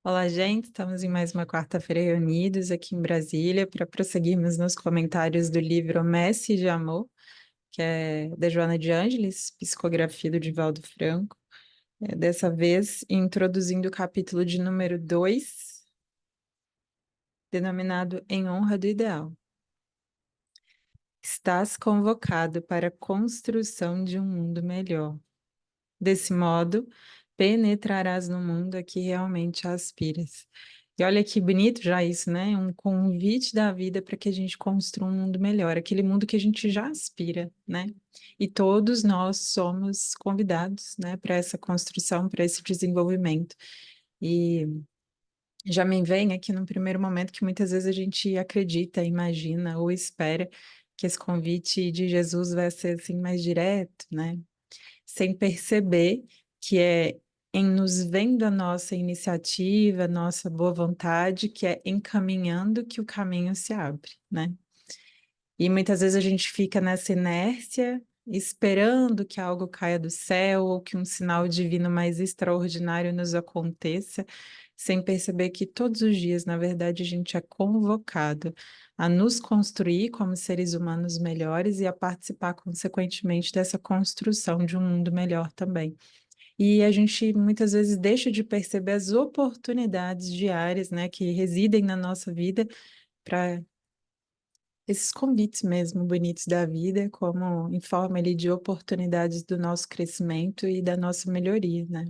Olá, gente. Estamos em mais uma quarta-feira reunidos aqui em Brasília para prosseguirmos nos comentários do livro Messi de Amor, que é da Joana de Ângeles, psicografia do Divaldo Franco. Dessa vez, introduzindo o capítulo de número 2, denominado Em Honra do Ideal. Estás convocado para a construção de um mundo melhor. Desse modo, penetrarás no mundo a que realmente aspiras. E olha que bonito já isso, né? Um convite da vida para que a gente construa um mundo melhor, aquele mundo que a gente já aspira, né? E todos nós somos convidados, né, para essa construção, para esse desenvolvimento. E já me vem aqui num primeiro momento que muitas vezes a gente acredita, imagina ou espera que esse convite de Jesus vai ser assim mais direto, né? Sem perceber que é em nos vendo a nossa iniciativa, a nossa boa vontade, que é encaminhando que o caminho se abre, né? E muitas vezes a gente fica nessa inércia, esperando que algo caia do céu ou que um sinal divino mais extraordinário nos aconteça, sem perceber que todos os dias, na verdade, a gente é convocado a nos construir como seres humanos melhores e a participar, consequentemente, dessa construção de um mundo melhor também. E a gente muitas vezes deixa de perceber as oportunidades diárias, né, que residem na nossa vida para esses convites mesmo bonitos da vida, como em forma ali de oportunidades do nosso crescimento e da nossa melhoria, né?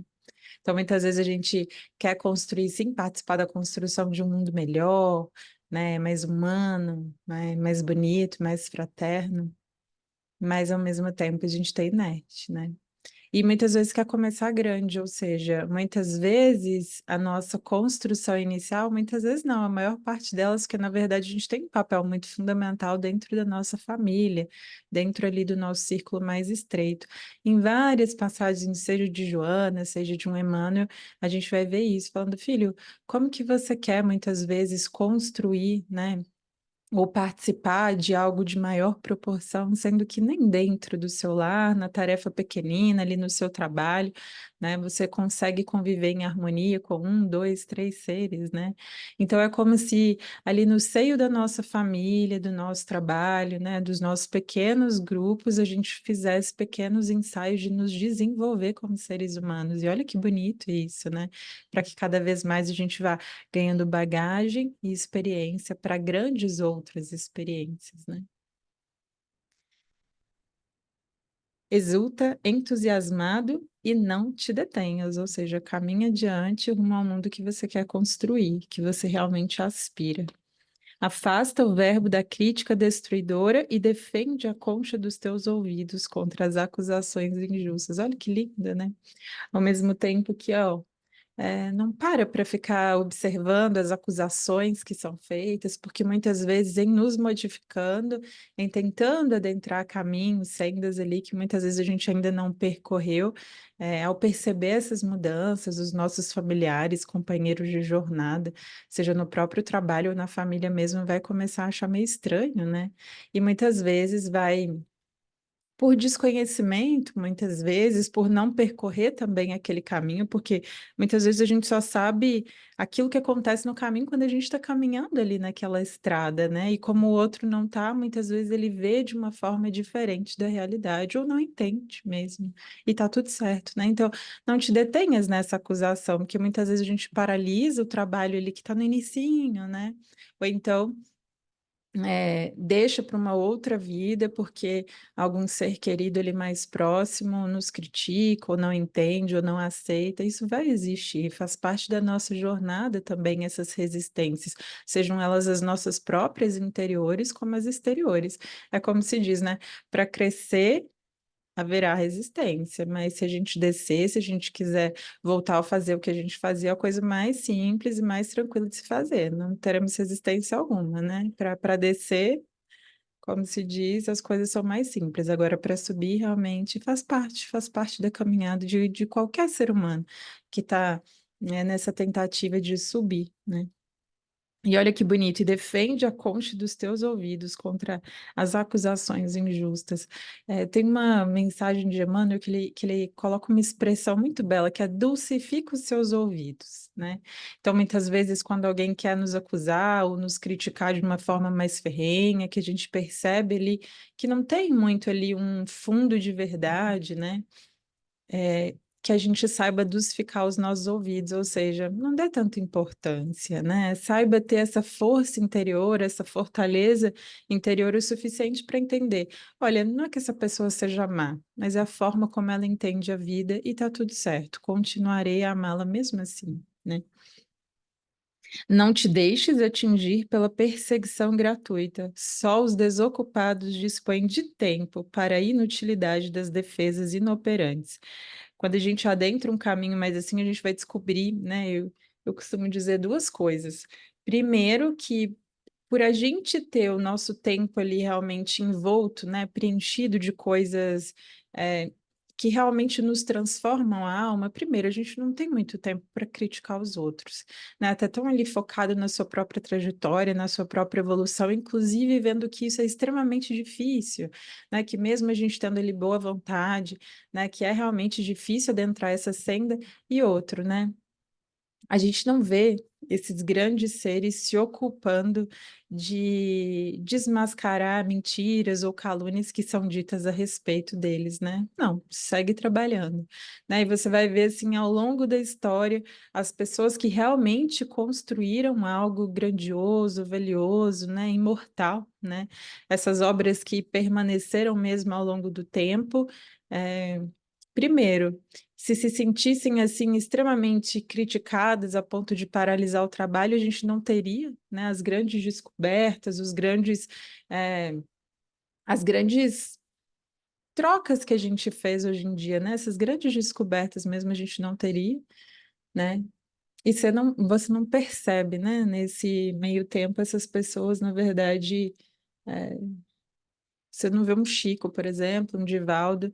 Então, muitas vezes a gente quer construir, sim, participar da construção de um mundo melhor, né, mais humano, né, mais bonito, mais fraterno, mas ao mesmo tempo a gente está inerte, né? E muitas vezes quer começar grande, ou seja, muitas vezes a nossa construção inicial, muitas vezes não, a maior parte delas, que na verdade a gente tem um papel muito fundamental dentro da nossa família, dentro ali do nosso círculo mais estreito. Em várias passagens, seja de Joana, seja de um Emmanuel, a gente vai ver isso, falando, filho, como que você quer muitas vezes construir, né? Ou participar de algo de maior proporção, sendo que nem dentro do seu lar, na tarefa pequenina, ali no seu trabalho, né, você consegue conviver em harmonia com um, dois, três seres, né? Então é como se ali no seio da nossa família, do nosso trabalho, né, dos nossos pequenos grupos, a gente fizesse pequenos ensaios de nos desenvolver como seres humanos. E olha que bonito isso, né? Para que cada vez mais a gente vá ganhando bagagem e experiência para grandes outras experiências, né? Exulta, entusiasmado e não te detenhas, ou seja, caminha adiante rumo ao mundo que você quer construir, que você realmente aspira. Afasta o verbo da crítica destruidora e defende a concha dos teus ouvidos contra as acusações injustas. Olha que linda, né? Ao mesmo tempo que, ó, não para ficar observando as acusações que são feitas, porque muitas vezes em nos modificando, em tentando adentrar caminhos, sendas ali que muitas vezes a gente ainda não percorreu, ao perceber essas mudanças, os nossos familiares, companheiros de jornada, seja no próprio trabalho ou na família mesmo, vai começar a achar meio estranho, né? E muitas vezes vai por desconhecimento, muitas vezes, por não percorrer também aquele caminho, porque muitas vezes a gente só sabe aquilo que acontece no caminho quando a gente está caminhando ali naquela estrada, né? E como o outro não está, muitas vezes ele vê de uma forma diferente da realidade ou não entende mesmo. E tá tudo certo, né? Então, não te detenhas nessa acusação, porque muitas vezes a gente paralisa o trabalho ali que está no inicinho, né? Ou então deixa para uma outra vida, porque algum ser querido ali mais próximo nos critica, ou não entende, ou não aceita. Isso vai existir, faz parte da nossa jornada também, essas resistências, sejam elas as nossas próprias interiores, como as exteriores. É como se diz, né? Para crescer haverá resistência, mas se a gente descer, se a gente quiser voltar a fazer o que a gente fazia, é a coisa mais simples e mais tranquila de se fazer, não teremos resistência alguma, né? Para descer, como se diz, as coisas são mais simples. Agora, para subir, realmente faz parte da caminhada de qualquer ser humano que está, né, nessa tentativa de subir, né? E olha que bonito, e defende a concha dos teus ouvidos contra as acusações injustas. Tem uma mensagem de Emmanuel que ele coloca uma expressão muito bela, que é dulcifica os seus ouvidos, né? Então, muitas vezes, quando alguém quer nos acusar ou nos criticar de uma forma mais ferrenha, que a gente percebe ali que não tem muito ali um fundo de verdade, né? Que a gente saiba dosificar os nossos ouvidos, ou seja, não dê tanta importância, né? Saiba ter essa força interior, essa fortaleza interior o suficiente para entender. Olha, não é que essa pessoa seja má, mas é a forma como ela entende a vida e tá tudo certo. Continuarei a amá-la mesmo assim, né? Não te deixes atingir pela perseguição gratuita. Só os desocupados dispõem de tempo para a inutilidade das defesas inoperantes. Quando a gente adentra um caminho mais assim, a gente vai descobrir, né? Eu costumo dizer duas coisas. Primeiro, que por a gente ter o nosso tempo ali realmente envolto, né, preenchido de coisas que realmente nos transformam a alma, primeiro, a gente não tem muito tempo para criticar os outros, né? Tá tão ali focado na sua própria trajetória, na sua própria evolução, inclusive vendo que isso é extremamente difícil, né? Que mesmo a gente tendo ali boa vontade, né, que é realmente difícil adentrar essa senda, e outro, né? A gente não vê esses grandes seres se ocupando de desmascarar mentiras ou calúnias que são ditas a respeito deles, né? Não, segue trabalhando, né? E você vai ver assim ao longo da história as pessoas que realmente construíram algo grandioso, valioso, né? Imortal, né? Essas obras que permaneceram mesmo ao longo do tempo. Primeiro, se sentissem assim extremamente criticadas a ponto de paralisar o trabalho, a gente não teria, né, as grandes descobertas, eh, as grandes trocas que a gente fez hoje em dia, né? Essas grandes descobertas mesmo a gente não teria, né? E você não percebe, né? Nesse meio tempo, essas pessoas, na verdade, eh, você não vê um Chico, por exemplo, um Divaldo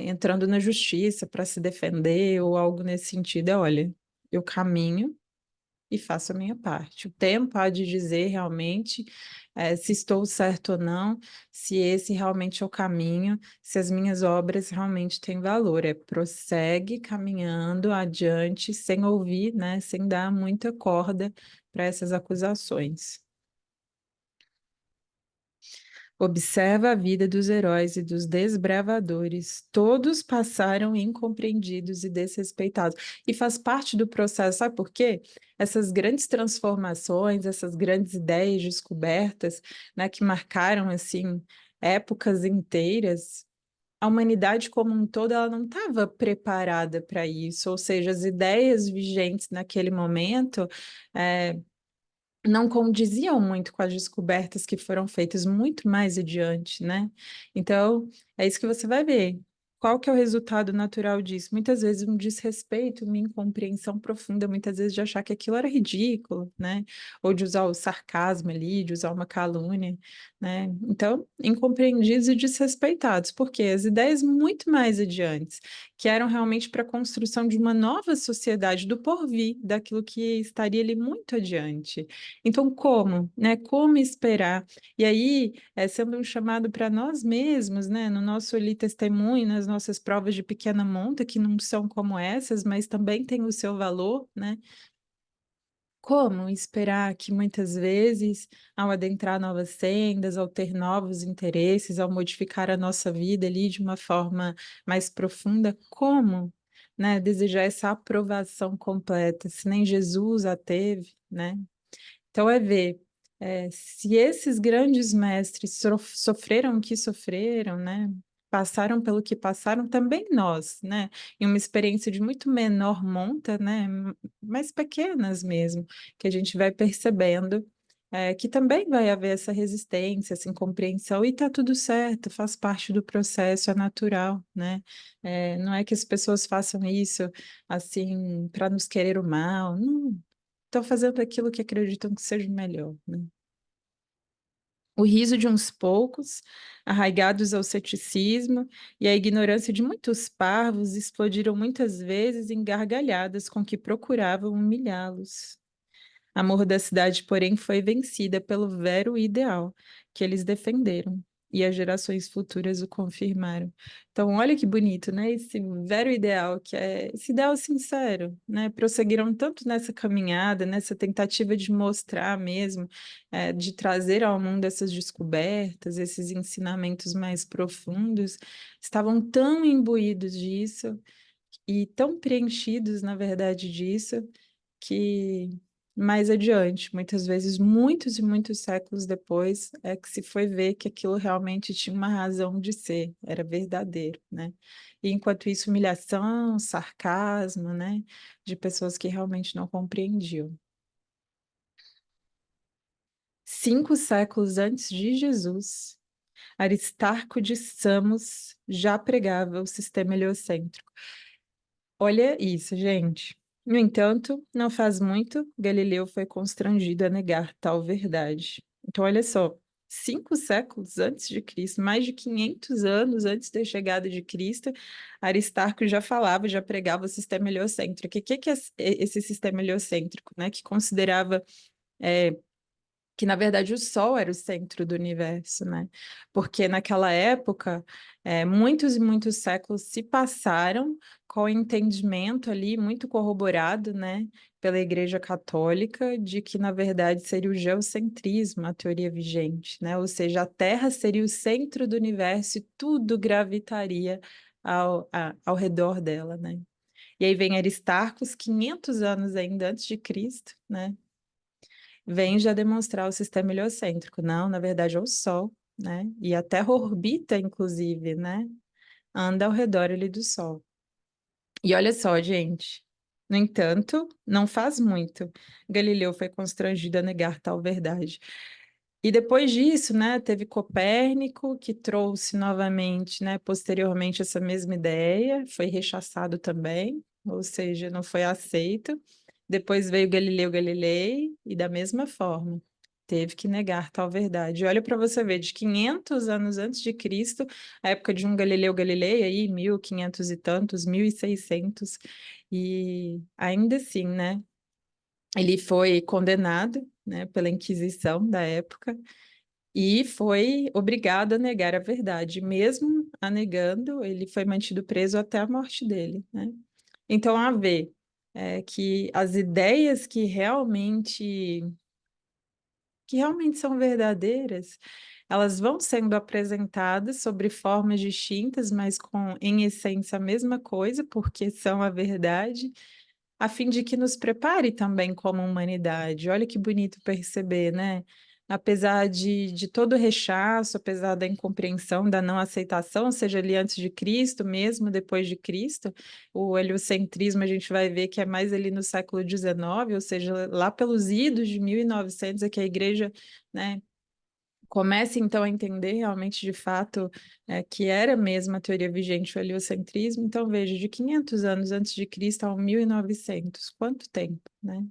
entrando na justiça para se defender ou algo nesse sentido. Olha, eu caminho e faço a minha parte. O tempo há de dizer realmente se estou certo ou não, se esse realmente é o caminho, se as minhas obras realmente têm valor. Prossegue caminhando adiante sem ouvir, né, sem dar muita corda para essas acusações. Observa a vida dos heróis e dos desbravadores. Todos passaram incompreendidos e desrespeitados. E faz parte do processo, sabe por quê? Essas grandes transformações, essas grandes ideias descobertas, né, que marcaram, assim, épocas inteiras. A humanidade como um todo, ela não estava preparada para isso, ou seja, as ideias vigentes naquele momento, eh, não condiziam muito com as descobertas que foram feitas muito mais adiante, né? Então, é isso que você vai ver. Qual que é o resultado natural disso? Muitas vezes um desrespeito, uma incompreensão profunda, muitas vezes de achar que aquilo era ridículo, né? Ou de usar o sarcasmo ali, de usar uma calúnia, né? Então, incompreendidos e desrespeitados, porque as ideias muito mais adiantes, que eram realmente para a construção de uma nova sociedade do porvir, daquilo que estaria ali muito adiante. Então, como, né? Como esperar? E aí, sendo um chamado para nós mesmos, né? No nosso ali testemunho, nas nossas provas de pequena monta, que não são como essas, mas também têm o seu valor, né? Como esperar que muitas vezes, ao adentrar novas sendas, ao ter novos interesses, ao modificar a nossa vida ali de uma forma mais profunda, como, né, desejar essa aprovação completa, se nem Jesus a teve, né? Então, é ver se esses grandes mestres sofreram o que sofreram, né? Passaram pelo que passaram, também nós, né? Em uma experiência de muito menor monta, né? Mais pequenas mesmo, que a gente vai percebendo que também vai haver essa resistência, essa incompreensão, e tá tudo certo, faz parte do processo, é natural, né? Não é que as pessoas façam isso assim para nos querer o mal, não, estão fazendo aquilo que acreditam que seja melhor, né? O riso de uns poucos, arraigados ao ceticismo e à ignorância de muitos parvos, explodiram muitas vezes em gargalhadas com que procuravam humilhá-los. A mordacidade, porém, foi vencida pelo vero ideal que eles defenderam, e as gerações futuras o confirmaram. Então, olha que bonito, né? Esse vero ideal, que é esse ideal sincero, né? Prosseguiram tanto nessa caminhada, nessa tentativa de mostrar mesmo, de trazer ao mundo essas descobertas, esses ensinamentos mais profundos, estavam tão imbuídos disso e tão preenchidos, na verdade, disso, que mais adiante, muitas vezes, muitos e muitos séculos depois, é que se foi ver que aquilo realmente tinha uma razão de ser, era verdadeiro, né? E enquanto isso, humilhação, sarcasmo, né? De pessoas que realmente não compreendiam. 5 séculos antes de Jesus, Aristarco de Samos já pregava o sistema heliocêntrico. Olha isso, gente. No entanto, não faz muito, Galileu foi constrangido a negar tal verdade. Então, olha só, 5 séculos antes de Cristo, mais de 500 anos antes da chegada de Cristo, Aristarco já falava, já pregava o sistema heliocêntrico. O que é esse sistema heliocêntrico, né? Que considerava que na verdade o Sol era o centro do universo, né? Porque naquela época, muitos e muitos séculos se passaram com o entendimento ali muito corroborado, né, pela Igreja Católica, de que na verdade seria o geocentrismo a teoria vigente, né? Ou seja, a Terra seria o centro do universo e tudo gravitaria ao redor dela, né? E aí vem Aristarcos, 500 anos ainda antes de Cristo, né? Vem já demonstrar o sistema heliocêntrico. Não, na verdade é o Sol, né? E a Terra orbita, inclusive, né? Anda ao redor ali do Sol. E olha só, gente. No entanto, não faz muito. Galileu foi constrangido a negar tal verdade. E depois disso, né, teve Copérnico, que trouxe novamente, né, posteriormente essa mesma ideia, foi rechaçado também, ou seja, não foi aceito. Depois veio Galileu Galilei, e da mesma forma, teve que negar tal verdade. Olha para você ver, de 500 anos antes de Cristo, a época de um Galileu Galilei, aí 1500 e tantos, 1600, e ainda assim, né, ele foi condenado, né, pela Inquisição da época, e foi obrigado a negar a verdade. Mesmo a negando, ele foi mantido preso até a morte dele, né? Então, a ver que as ideias que realmente são verdadeiras, elas vão sendo apresentadas sobre formas distintas, mas com, em essência, a mesma coisa, porque são a verdade, a fim de que nos prepare também como humanidade. Olha que bonito perceber, né? Apesar de todo o rechaço, apesar da incompreensão, da não aceitação, seja ali antes de Cristo, mesmo depois de Cristo, o heliocentrismo a gente vai ver que é mais ali no século XIX, ou seja, lá pelos idos de 1900 é que a igreja, né, começa então a entender realmente de fato que era mesmo a teoria vigente o heliocentrismo. Então veja, de 500 anos antes de Cristo ao 1900, quanto tempo, né?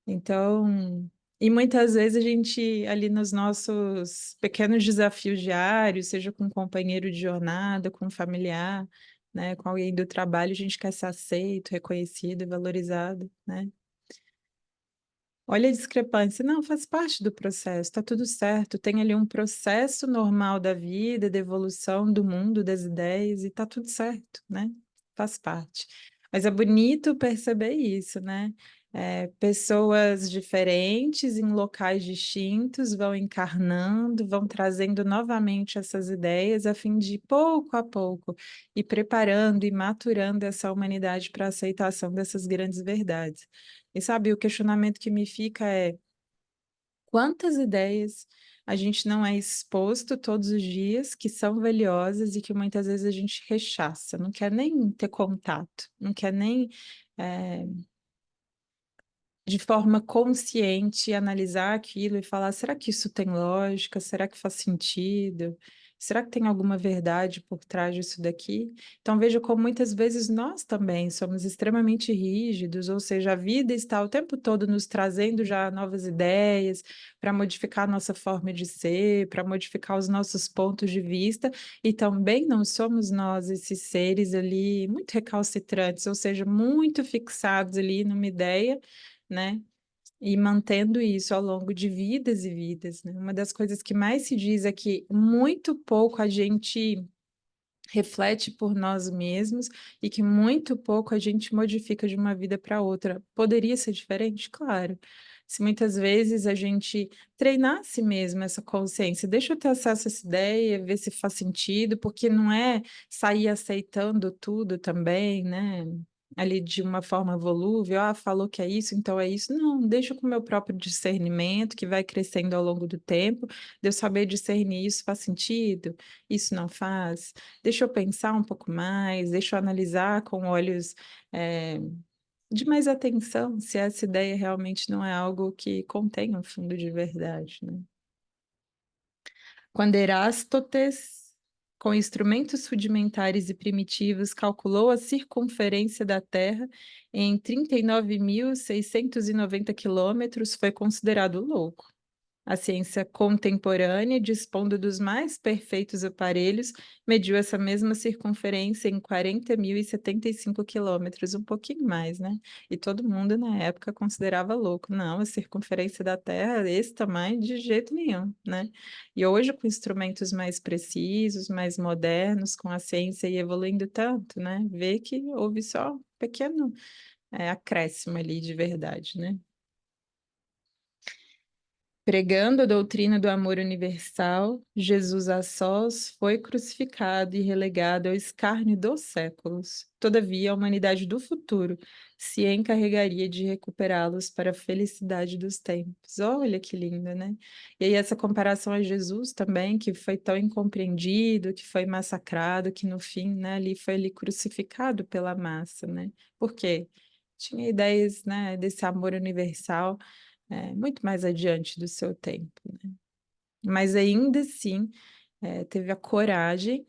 Então, e muitas vezes a gente ali nos nossos pequenos desafios diários, seja com um companheiro de jornada, com um familiar, né, com alguém do trabalho, a gente quer ser aceito, reconhecido e valorizado, né? Olha a discrepância. Não, faz parte do processo, está tudo certo. Tem ali um processo normal da vida, da evolução do mundo, das ideias, e está tudo certo, né? Faz parte. Mas é bonito perceber isso, né? Pessoas diferentes, em locais distintos, vão encarnando, vão trazendo novamente essas ideias, a fim de, pouco a pouco, ir preparando e maturando essa humanidade para a aceitação dessas grandes verdades. E sabe, o questionamento que me fica é: quantas ideias a gente não é exposto todos os dias, que são valiosas e que muitas vezes a gente rechaça, não quer nem ter contato, não quer nem eh, de forma consciente analisar aquilo e falar: será que isso tem lógica? Será que faz sentido? Será que tem alguma verdade por trás disso daqui? Então, veja como muitas vezes nós também somos extremamente rígidos, ou seja, a vida está o tempo todo nos trazendo já novas ideias para modificar a nossa forma de ser, para modificar os nossos pontos de vista, e também não somos nós esses seres ali muito recalcitrantes, ou seja, muito fixados ali numa ideia, né? e mantendo isso ao longo de vidas e vidas, né? Uma das coisas que mais se diz é que muito pouco a gente reflete por nós mesmos e que muito pouco a gente modifica de uma vida para outra. Poderia ser diferente? Claro. Se muitas vezes a gente treinasse mesmo essa consciência, deixa eu ter acesso a essa ideia, ver se faz sentido, porque não é sair aceitando tudo também, né? Ali de uma forma volúvel, ah, falou que é isso, então é isso. Não, deixa com o meu próprio discernimento, que vai crescendo ao longo do tempo, de eu saber discernir isso faz sentido, isso não faz. Deixa eu pensar um pouco mais, deixa eu analisar com olhos de mais atenção se essa ideia realmente não é algo que contém um fundo de verdade, né? Quando Erástotes, com instrumentos rudimentares e primitivos, calculou a circunferência da Terra em 39.690 quilômetros, foi considerado louco. A ciência contemporânea, dispondo dos mais perfeitos aparelhos, mediu essa mesma circunferência em 40.075 quilômetros, um pouquinho mais, né? E todo mundo na época considerava louco. Não, a circunferência da Terra é esse tamanho de jeito nenhum, né? E hoje, com instrumentos mais precisos, mais modernos, com a ciência evoluindo tanto, né? Vê que houve só um pequeno acréscimo ali de verdade, né? Pregando a doutrina do amor universal, Jesus a sós foi crucificado e relegado ao escárnio dos séculos. Todavia, a humanidade do futuro se encarregaria de recuperá-los para a felicidade dos tempos. Olha que lindo, né? E aí, essa comparação a Jesus também, que foi tão incompreendido, que foi massacrado, que no fim, né, ali foi ali crucificado pela massa, né? Por quê? Tinha ideias, né, desse amor universal muito mais adiante do seu tempo, né? Mas ainda assim, teve a coragem,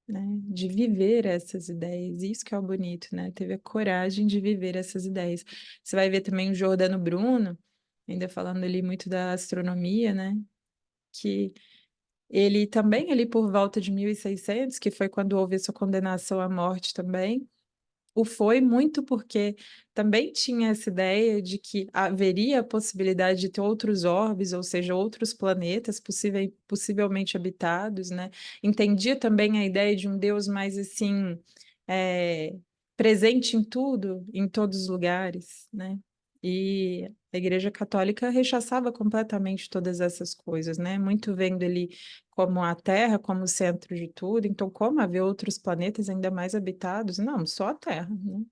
né, de viver essas ideias. Isso que é o bonito, né? Teve a coragem de viver essas ideias. Você vai ver também o Giordano Bruno, ainda falando ali muito da astronomia, né? Que ele também ali por volta de 1600, que foi quando houve a sua condenação à morte também, o foi muito porque também tinha essa ideia de que haveria a possibilidade de ter outros orbes, ou seja, outros planetas possivelmente habitados, né? Entendia também a ideia de um Deus mais assim, é, presente em tudo, em todos os lugares, né? E a Igreja Católica rechaçava completamente todas essas coisas, né? Muito vendo ele como a Terra como o centro de tudo, então como haver outros planetas ainda mais habitados? Não, só a Terra, né?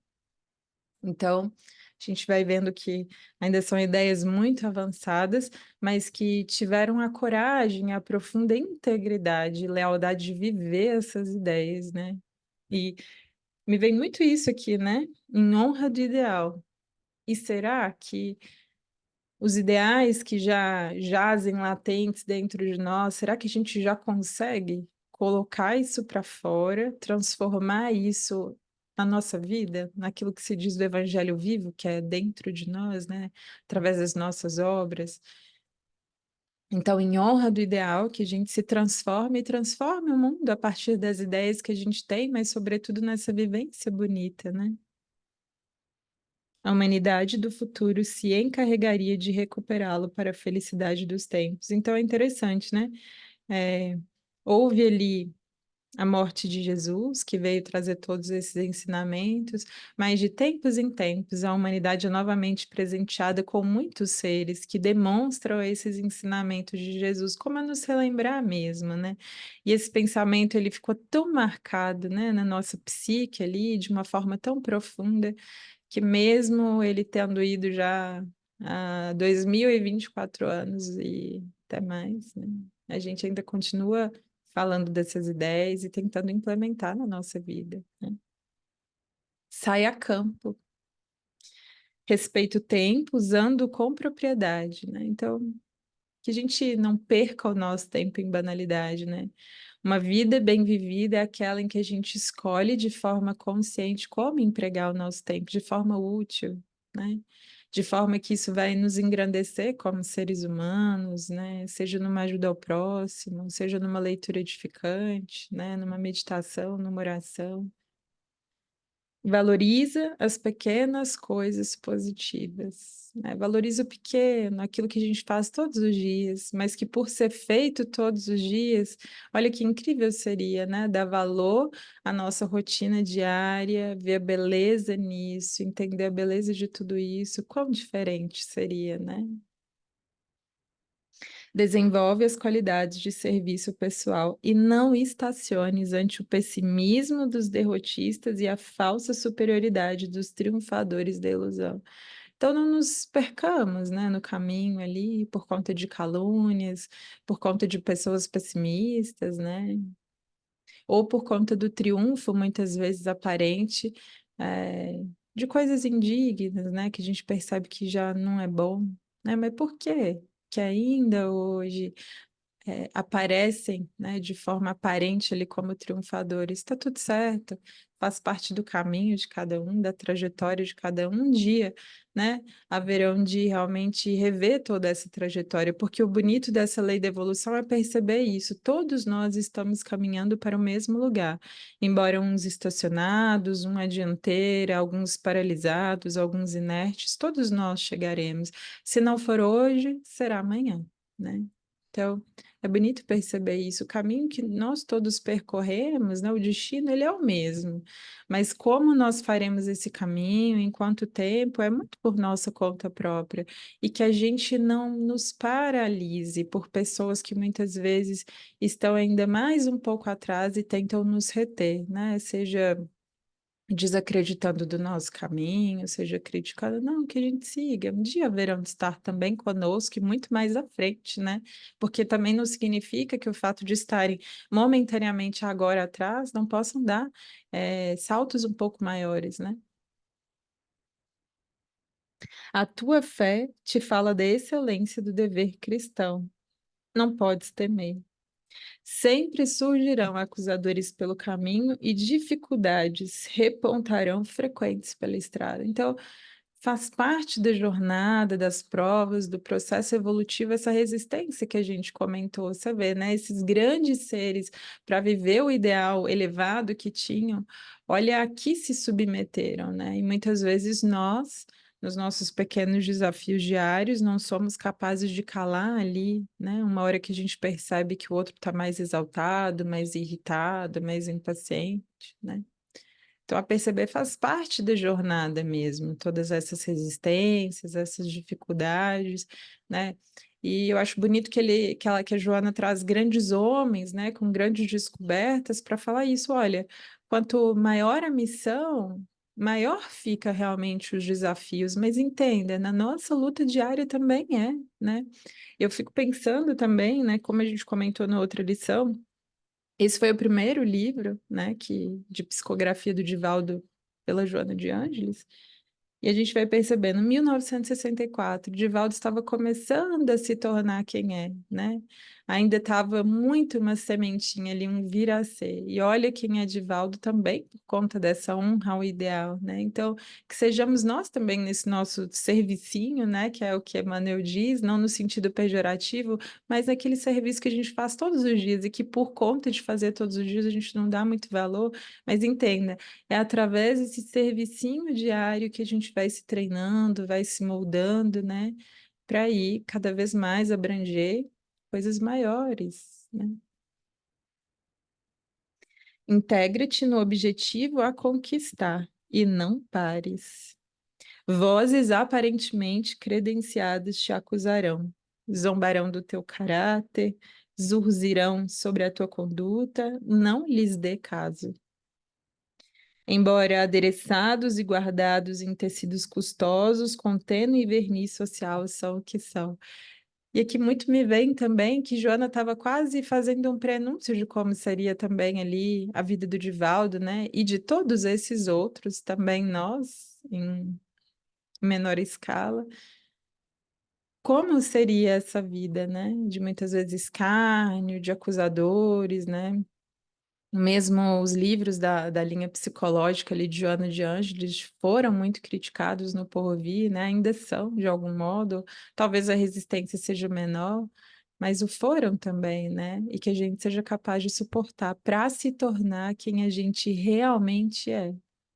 Então, a gente vai vendo que ainda são ideias muito avançadas, mas que tiveram a coragem, a profunda integridade e lealdade de viver essas ideias, né? E me vem muito isso aqui, né? Em honra do ideal. E será que os ideais que já jazem latentes dentro de nós, será que a gente já consegue colocar isso para fora, transformar isso na nossa vida, naquilo que se diz do evangelho vivo, que é dentro de nós, né? Através das nossas obras. Então, em honra do ideal, que a gente se transforme e transforme o mundo a partir das ideias que a gente tem, mas sobretudo nessa vivência bonita, né? A humanidade do futuro se encarregaria de recuperá-lo para a felicidade dos tempos. Então é interessante, né? É, houve ali a morte de Jesus, que veio trazer todos esses ensinamentos, mas de tempos em tempos a humanidade é novamente presenteada com muitos seres que demonstram esses ensinamentos de Jesus, como a nos relembrar mesmo, né? E esse pensamento ele ficou tão marcado, né, na nossa psique ali, de uma forma tão profunda que mesmo ele tendo ido já há 2024 anos e até mais, né? A gente ainda continua falando dessas ideias e tentando implementar na nossa vida, né? Sai a campo, respeita o tempo, usando com propriedade, né? Então, que a gente não perca o nosso tempo em banalidade, né? Uma vida bem vivida é aquela em que a gente escolhe de forma consciente como empregar o nosso tempo, de forma útil, né? De forma que isso vai nos engrandecer como seres humanos, né? Seja numa ajuda ao próximo, seja numa leitura edificante, né? Numa meditação, numa oração. Valoriza as pequenas coisas positivas, né? Valoriza o pequeno, aquilo que a gente faz todos os dias, mas que por ser feito todos os dias, olha que incrível seria, né? Dar valor à nossa rotina diária, ver a beleza nisso, entender a beleza de tudo isso, quão diferente seria, né? Desenvolve as qualidades de serviço pessoal e não estaciones ante o pessimismo dos derrotistas e a falsa superioridade dos triunfadores da ilusão. Então, não nos percamos, né, no caminho ali por conta de calúnias, por conta de pessoas pessimistas, né, ou por conta do triunfo, muitas vezes aparente, de coisas indignas, né, que a gente percebe que já não é bom, né, mas por quê? Que ainda hoje aparecem, né, de forma aparente ali como triunfadores. Está tudo certo, faz parte do caminho de cada um, da trajetória de cada um. Um dia, né, haverão de realmente rever toda essa trajetória, porque o bonito dessa lei da evolução é perceber isso. Todos nós estamos caminhando para o mesmo lugar, embora uns estacionados, um à dianteira, alguns paralisados, alguns inertes, todos nós chegaremos. Se não for hoje, será amanhã, né? Então, é bonito perceber isso. O caminho que nós todos percorremos, né, o destino, ele é o mesmo. Mas como nós faremos esse caminho, em quanto tempo, é muito por nossa conta própria. E que a gente não nos paralise por pessoas que muitas vezes estão ainda mais um pouco atrás e tentam nos reter, né? Seja desacreditando do nosso caminho, seja criticando, não, que a gente siga. Um dia haverão de estar também conosco e muito mais à frente, né? Porque também não significa que o fato de estarem momentaneamente agora atrás não possam dar saltos um pouco maiores, né? A tua fé te fala da excelência do dever cristão. Não podes temer. Sempre surgirão acusadores pelo caminho e dificuldades repontarão frequentes pela estrada. Então, faz parte da jornada, das provas, do processo evolutivo, essa resistência que a gente comentou. Você vê, né? Esses grandes seres, para viver o ideal elevado que tinham, olha a que se submeteram, né? E muitas vezes nós, nos nossos pequenos desafios diários, não somos capazes de calar ali, né? Uma hora que a gente percebe que o outro está mais exaltado, mais irritado, mais impaciente, né? Então, a perceber faz parte da jornada mesmo, todas essas resistências, essas dificuldades, né? E eu acho bonito que a Joana traz grandes homens, né, com grandes descobertas para falar isso. Olha, quanto maior a missão, maior fica realmente os desafios. Mas entenda, na nossa luta diária também né? Eu fico pensando também, né, como a gente comentou na outra lição. Esse foi o primeiro livro, né, de psicografia do Divaldo pela Joana de Ângeles. E a gente vai percebendo, em 1964, Divaldo estava começando a se tornar quem é, né? Ainda estava muito uma sementinha ali, um vir a ser. E olha quem é Divaldo também, por conta dessa honra ao ideal, né? Então, que sejamos nós também nesse nosso servicinho, né? Que é o que Emmanuel diz, não no sentido pejorativo, mas naquele serviço que a gente faz todos os dias e que por conta de fazer todos os dias a gente não dá muito valor, mas entenda, é através desse servicinho diário que a gente vai se treinando, vai se moldando, né? Para ir cada vez mais abranger coisas maiores, né? Integre-te no objetivo a conquistar e não pares. Vozes aparentemente credenciadas te acusarão, zombarão do teu caráter, zurzirão sobre a tua conduta, não lhes dê caso. Embora adereçados e guardados em tecidos custosos, com tênue verniz social, são o que são. E aqui muito me vem também que Joana estava quase fazendo um prenúncio de como seria também ali a vida do Divaldo, né? E de todos esses outros, também nós, em menor escala. Como seria essa vida, né? De muitas vezes escárnio, de acusadores, né? Mesmo os livros da linha psicológica ali de Joana de Ângeles foram muito criticados no Porvir, né? Ainda são, de algum modo. Talvez a resistência seja menor, mas o foram também, né? E que a gente seja capaz de suportar para se tornar quem a gente realmente é.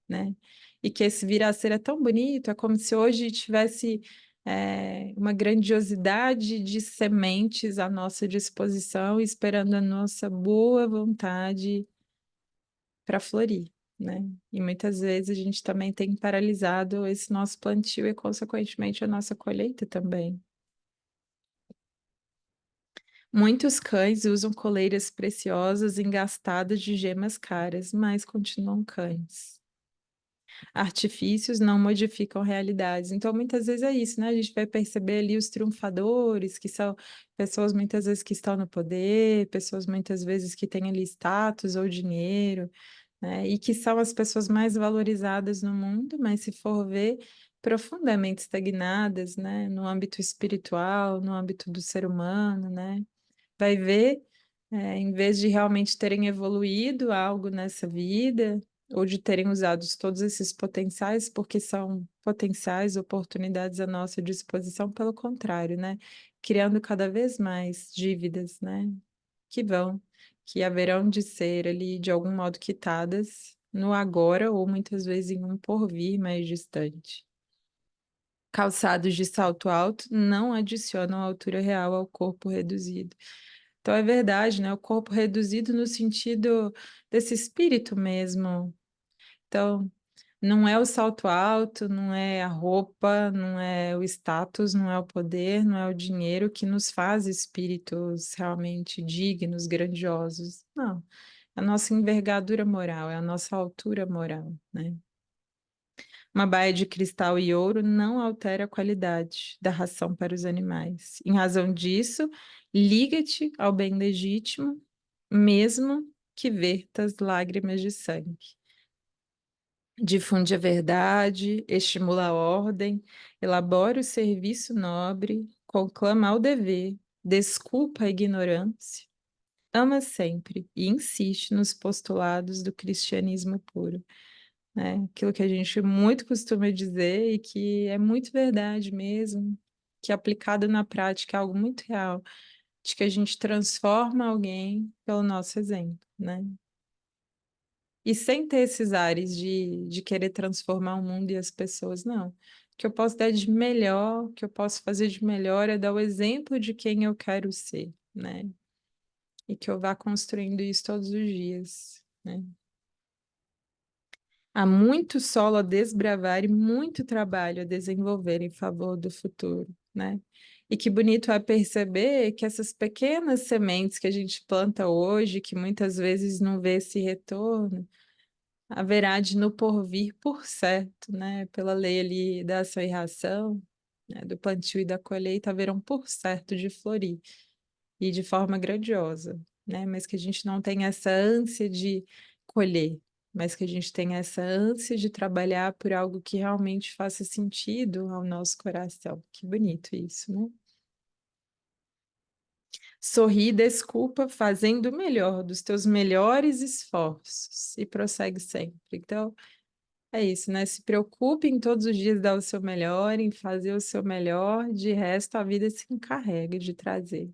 né? E que esse vir a ser é tão bonito, é como se hoje tivesse uma grandiosidade de sementes à nossa disposição, esperando a nossa boa vontade para florir, né? E muitas vezes a gente também tem paralisado esse nosso plantio e, consequentemente, a nossa colheita também. Muitos cães usam coleiras preciosas engastadas de gemas caras, mas continuam cães. Artifícios não modificam realidades. Então, muitas vezes é isso, né? A gente vai perceber ali os triunfadores, que são pessoas muitas vezes que estão no poder, pessoas muitas vezes que têm ali status ou dinheiro, né? E que são as pessoas mais valorizadas no mundo, mas se for ver, profundamente estagnadas, né? No âmbito espiritual, no âmbito do ser humano, né? Vai ver, em vez de realmente terem evoluído algo nessa vida, ou de terem usado todos esses potenciais, porque são potenciais, oportunidades à nossa disposição, pelo contrário, né? Criando cada vez mais dívidas, né? Que vão, que haverão de ser ali, de algum modo, quitadas no agora, ou muitas vezes em um porvir mais distante. Calçados de salto alto não adicionam altura real ao corpo reduzido. Então é verdade, né? O corpo reduzido no sentido desse espírito mesmo. Então, não é o salto alto, não é a roupa, não é o status, não é o poder, não é o dinheiro que nos faz espíritos realmente dignos, grandiosos. Não. É a nossa envergadura moral, é a nossa altura moral, né? Uma baía de cristal e ouro não altera a qualidade da ração para os animais. Em razão disso, liga-te ao bem legítimo, mesmo que vertas lágrimas de sangue. Difunde a verdade, estimula a ordem, elabora o serviço nobre, conclama ao dever, desculpa a ignorância, ama sempre e insiste nos postulados do cristianismo puro, né? Aquilo que a gente muito costuma dizer e que é muito verdade mesmo, que aplicado na prática é algo muito real, de que a gente transforma alguém pelo nosso exemplo, né? E sem ter esses ares de querer transformar o mundo e as pessoas, não. O que eu posso dar de melhor, o que eu posso fazer de melhor é dar o exemplo de quem eu quero ser, né? E que eu vá construindo isso todos os dias, né? Há muito solo a desbravar e muito trabalho a desenvolver em favor do futuro, né? E que bonito é perceber que essas pequenas sementes que a gente planta hoje, que muitas vezes não vê esse retorno, haverá de no porvir, por certo, né? Pela lei ali da ação e reação, né? Do plantio e da colheita, haverão por certo de florir e de forma grandiosa, né? Mas que a gente não tenha essa ânsia de colher, mas que a gente tenha essa ânsia de trabalhar por algo que realmente faça sentido ao nosso coração. Que bonito isso, né? Sorri, desculpa, fazendo o melhor dos teus melhores esforços e prossegue sempre. Então, é isso, né? Se preocupe em todos os dias dar o seu melhor, em fazer o seu melhor, de resto a vida se encarrega de trazer.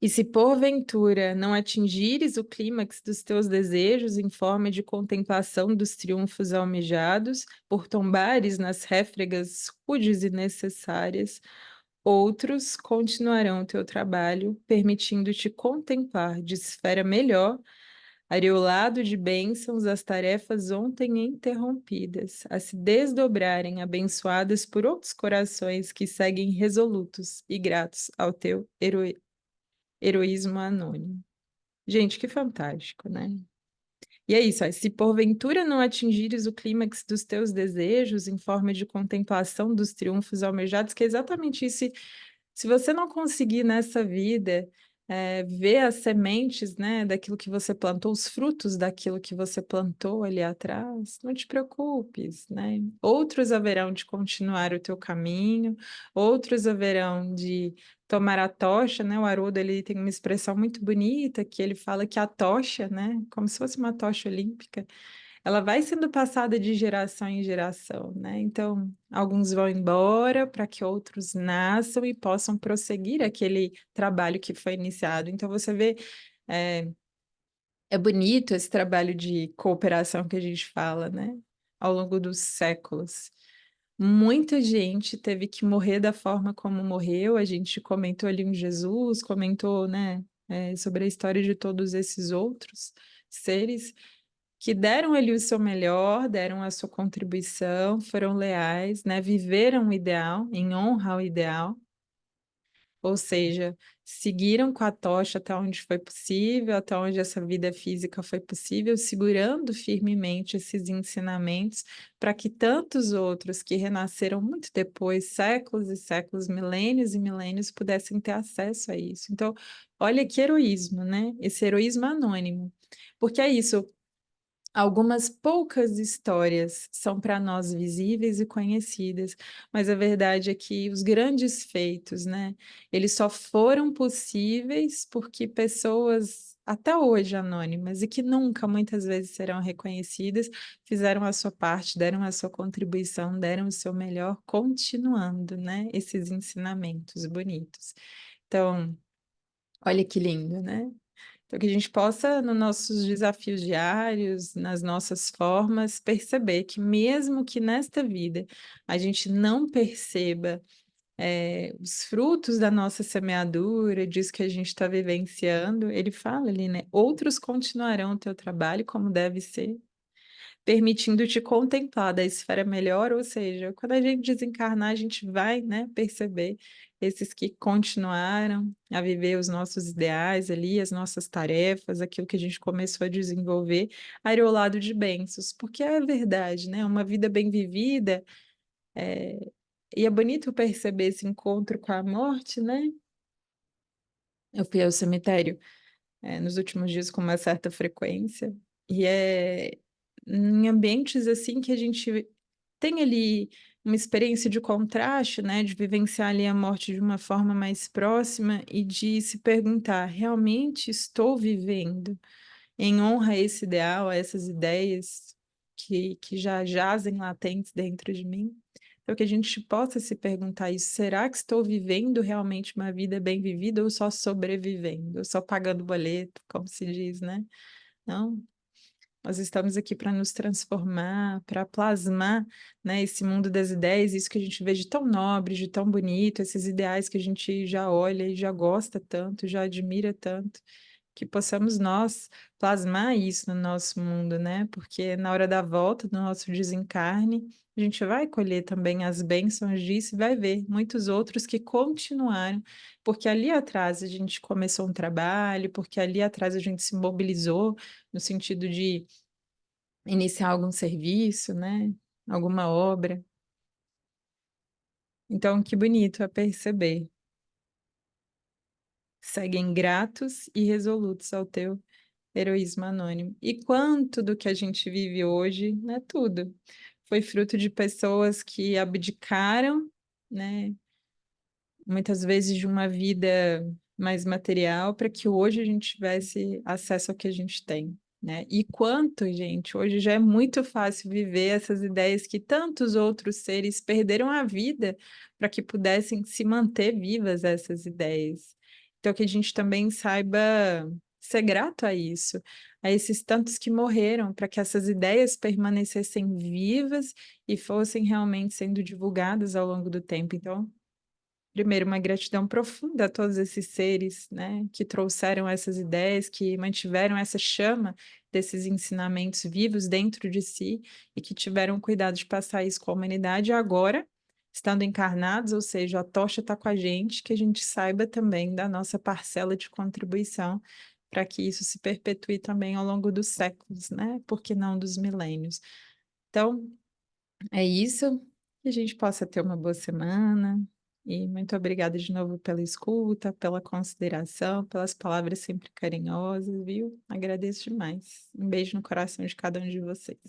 E se porventura não atingires o clímax dos teus desejos em forma de contemplação dos triunfos almejados, por tombares nas réfregas rudes e necessárias, outros continuarão o teu trabalho, permitindo-te contemplar de esfera melhor, areolado de bênçãos, as tarefas ontem interrompidas, a se desdobrarem abençoadas por outros corações que seguem resolutos e gratos ao teu heroísmo anônimo. Gente, que fantástico, né? E é isso, ó, se porventura não atingires o clímax dos teus desejos em forma de contemplação dos triunfos almejados, que é exatamente isso. Se você não conseguir nessa vida ver as sementes, né, daquilo que você plantou, os frutos daquilo que você plantou ali atrás, não te preocupes, né? Outros haverão de continuar o teu caminho, outros haverão de tomar a tocha, né? O Haroldo, ele tem uma expressão muito bonita que ele fala que a tocha, né, como se fosse uma tocha olímpica, ela vai sendo passada de geração em geração, né? Então, alguns vão embora para que outros nasçam e possam prosseguir aquele trabalho que foi iniciado. Então, você vê É bonito esse trabalho de cooperação que a gente fala, né? Ao longo dos séculos. Muita gente teve que morrer da forma como morreu. A gente comentou ali um Jesus, comentou, né, sobre a história de todos esses outros seres que deram ali o seu melhor, deram a sua contribuição, foram leais, né, viveram o ideal, em honra ao ideal. Ou seja, seguiram com a tocha até onde foi possível, até onde essa vida física foi possível, segurando firmemente esses ensinamentos para que tantos outros que renasceram muito depois, séculos e séculos, milênios e milênios, pudessem ter acesso a isso. Então, olha que heroísmo, né? Esse heroísmo anônimo. Porque é isso, algumas poucas histórias são para nós visíveis e conhecidas, mas a verdade é que os grandes feitos, né, eles só foram possíveis porque pessoas até hoje anônimas e que nunca muitas vezes serão reconhecidas, fizeram a sua parte, deram a sua contribuição, deram o seu melhor, continuando, né, esses ensinamentos bonitos. Então, olha que lindo, né? Então, que a gente possa, nos nossos desafios diários, nas nossas formas, perceber que, mesmo que nesta vida a gente não perceba os frutos da nossa semeadura, disso que a gente está vivenciando, ele fala ali, né? Outros continuarão o teu trabalho como deve ser, permitindo te contemplar da esfera melhor, ou seja, quando a gente desencarnar, a gente vai, né, perceber esses que continuaram a viver os nossos ideais ali, as nossas tarefas, aquilo que a gente começou a desenvolver, areolado de bênçãos, porque é verdade, né, uma vida bem vivida, e é bonito perceber esse encontro com a morte, né? Eu fui ao cemitério nos últimos dias com uma certa frequência, e é em ambientes assim que a gente tem ali uma experiência de contraste, né, de vivenciar ali a morte de uma forma mais próxima e de se perguntar, realmente estou vivendo em honra a esse ideal, a essas ideias que já jazem latentes dentro de mim? Então, que a gente possa se perguntar isso, será que estou vivendo realmente uma vida bem vivida ou só sobrevivendo, ou só pagando boleto, como se diz, né? Não, nós estamos aqui para nos transformar, para plasmar, né, esse mundo das ideias, isso que a gente vê de tão nobre, de tão bonito, esses ideais que a gente já olha e já gosta tanto, já admira tanto, que possamos nós plasmar isso no nosso mundo, né? Porque na hora da volta do nosso desencarne, a gente vai colher também as bênçãos disso e vai ver muitos outros que continuaram, porque ali atrás a gente começou um trabalho, porque ali atrás a gente se mobilizou no sentido de iniciar algum serviço, né? Alguma obra. Então, que bonito é perceber. Seguem gratos e resolutos ao teu heroísmo anônimo. E quanto do que a gente vive hoje, né? Tudo. Foi fruto de pessoas que abdicaram, né? Muitas vezes de uma vida mais material para que hoje a gente tivesse acesso ao que a gente tem, né? E quanto, gente, hoje já é muito fácil viver essas ideias que tantos outros seres perderam a vida para que pudessem se manter vivas essas ideias. Então, que a gente também saiba ser grato a isso, a esses tantos que morreram, para que essas ideias permanecessem vivas e fossem realmente sendo divulgadas ao longo do tempo. Então, primeiro, uma gratidão profunda a todos esses seres, né, que trouxeram essas ideias, que mantiveram essa chama desses ensinamentos vivos dentro de si e que tiveram cuidado de passar isso com a humanidade. E agora, estando encarnados, ou seja, a tocha está com a gente, que a gente saiba também da nossa parcela de contribuição para que isso se perpetue também ao longo dos séculos, né? Por que não dos milênios? Então, é isso. Que a gente possa ter uma boa semana. E muito obrigada de novo pela escuta, pela consideração, pelas palavras sempre carinhosas, viu? Agradeço demais. Um beijo no coração de cada um de vocês.